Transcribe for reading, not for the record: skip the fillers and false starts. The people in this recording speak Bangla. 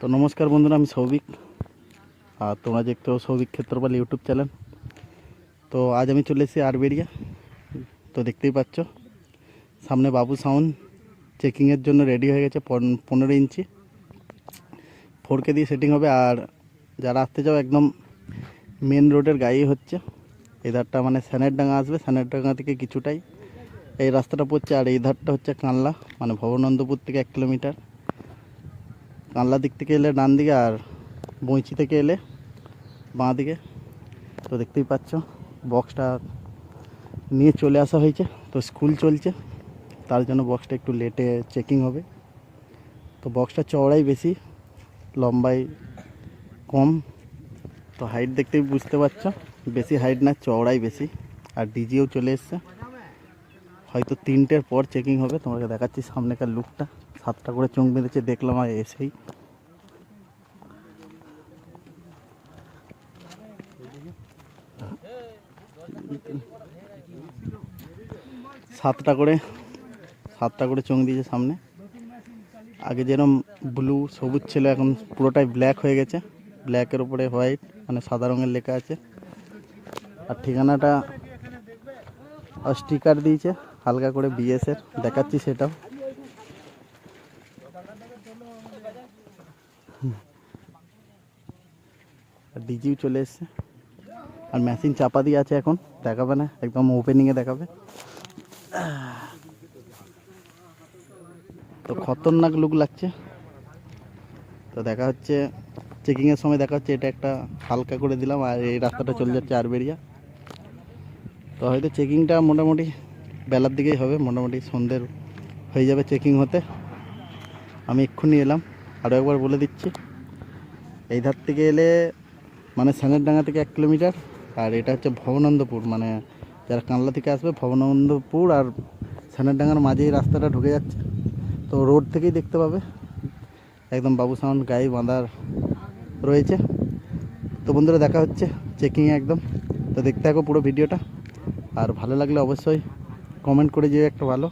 তো নমস্কার বন্ধুরা, আমি সৌভিক আর তোমরা দেখতে পাও সৌভিক ক্ষেত্রপাল ইউটিউব চ্যানেল। তো আজ আমি চলে এসেছি আরবেরিয়া। তো দেখতেই পাচ্ছ সামনে বাবু সাউন্ড চেকিংয়ের জন্য রেডি হয়ে গেছে। 15 ইঞ্চি 4K দিয়ে সেটিং হবে। আর যারা আসতে যাও একদম মেন রোডের গায়েই হচ্ছে। এই ধারটা মানে স্যানেরডাঙ্গা আসবে, স্যানেরডাঙ্গা থেকে কিছুটাই এই রাস্তাটা পড়ছে। আর এই ধারটা হচ্ছে কানলা, মানে ভবনন্দপুর থেকে 1 কিলোমিটার। কানলা দিক থেকে এলে ডান দিকে, আর বইচি থেকে এলে বাঁ দিকে। তো দেখতেই পাচ্ছ বক্সটা নিয়ে চলে আসা হয়েছে। তো স্কুল চলছে, তার জন্য বক্সটা একটু লেটে চেকিং হবে। তো বক্সটা চওড়াই বেশি, লম্বাই কম। তো হাইট দেখতেই বুঝতে পারছো, বেশি হাইট না, চওড়াই বেশি। আর ডিজিও চলে এসছে, হয়তো 3টের পর চেকিং হবে। তোমাকে দেখাচ্ছি সামনেকার লুকটা। 7টা করে চোখ বেঁধেছে দেখলাম আর এসেই। 7টা করে চোখ দিয়েছে সামনে। আগে যেরকম ব্লু সবুজ ছিল, এখন পুরোটাই ব্ল্যাক হয়ে গেছে। ব্ল্যাকের উপরে হোয়াইট, মানে সাদা রঙের লেখা আছে। আর ঠিকানাটা স্টিকার দিয়েছে হালকা করে বিএসের, দেখাচ্ছি সেটাও। ডিজিও চলে এসছে, আর মেশিন চাপা দিয়ে আছে, এখন দেখাবে না, একদম ওপেনিংয়ে দেখাবে। তো খতরনাক লুক লাগছে। তো দেখা হচ্ছে চেকিংয়ের সময়, দেখা হচ্ছে। এটা একটা হালকা করে দিলাম, আর এই রাস্তাটা চলে যাচ্ছে আরবেরিয়া। তো হয়তো চেকিংটা মোটামুটি বেলার দিকেই হবে, মোটামুটি সন্ধ্যের হয়ে যাবে চেকিং হতে। আমি এক্ষুনি এলাম, আরও একবার বলে দিচ্ছি। এই ধার থেকে এলে মানে স্যানেরডাঙ্গা থেকে 1 কিলোমিটার। আর এটা হচ্ছে ভবনন্দপুর, মানে যারা কানলা থেকে আসবে ভবনন্দপুর আর স্যানেরডাঙ্গার মাঝেই রাস্তাটা ঢুকে যাচ্ছে। তো রোড থেকেই দেখতে পাবে, একদম বাবু সাউন্ড গায়ে বাঁধার রয়েছে। তো বন্ধুরা দেখা হচ্ছে চেকিংয়ে একদম। তো দেখতে থাকো পুরো ভিডিওটা, আর ভালো লাগলে অবশ্যই কমেন্ট করে যেও একটা ভালো।